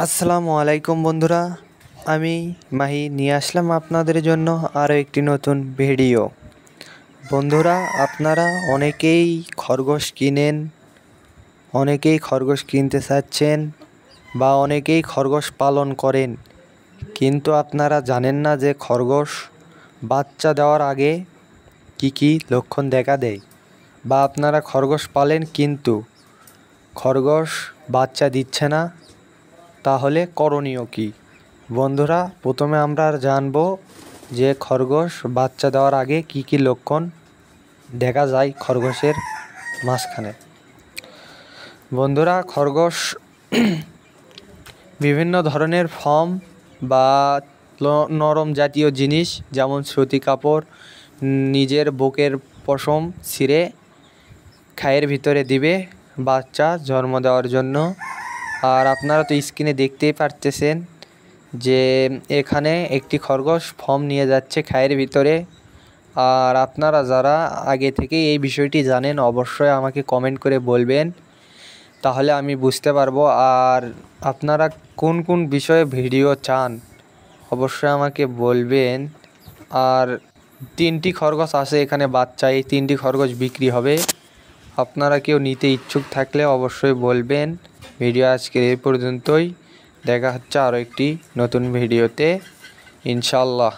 আসসালামু আলাইকুম বন্ধুরা, আমি মাহি নিয়ে আসলাম আপনাদের জন্য আরও একটি নতুন ভিডিও। বন্ধুরা, আপনারা অনেকেই খরগোশ কিনেন, অনেকেই খরগোশ কিনতে চাচ্ছেন বা অনেকেই খরগোশ পালন করেন, কিন্তু আপনারা জানেন না যে খরগোশ বাচ্চা দেওয়ার আগে কি কি লক্ষণ দেখা দেয়, বা আপনারা খরগোশ পালেন কিন্তু খরগোশ বাচ্চা দিচ্ছে না, তাহলে করণীয় কী? বন্ধুরা, প্রথমে আমরা জানব যে খরগোশ বাচ্চা দেওয়ার আগে কি কি লক্ষণ দেখা যায় খরগোশের মাঝখানে। বন্ধুরা, খরগোশ বিভিন্ন ধরনের ফর্ম বা নরম জাতীয় জিনিস, যেমন সুতি কাপড়, নিজের বুকের পশম ছিঁড়ে খায়ের ভিতরে দিবে বাচ্চা জন্ম দেওয়ার জন্য। আর আপনারা তো স্ক্রিনে দেখতেই পারতেছেন যে এখানে একটি খরগোশ ফর্ম নিয়ে যাচ্ছে খায়ের ভিতরে। আর আপনারা যারা আগে থেকে এই বিষয়টি জানেন, অবশ্যই আমাকে কমেন্ট করে বলবেন, তাহলে আমি বুঝতে পারবো। আর আপনারা কোন কোন বিষয়ে ভিডিও চান অবশ্যই আমাকে বলবেন। আর 3টি খরগোশ আছে এখানে বাচ্চা, এই 3টি খরগোশ বিক্রি হবে। আপনারা কেউ নিতে ইচ্ছুক থাকলে অবশ্যই বলবেন। ভিডিও আজকের এই পর্যন্তই, দেখা হচ্ছে আরও একটি নতুন ভিডিওতে ইনশাআল্লাহ।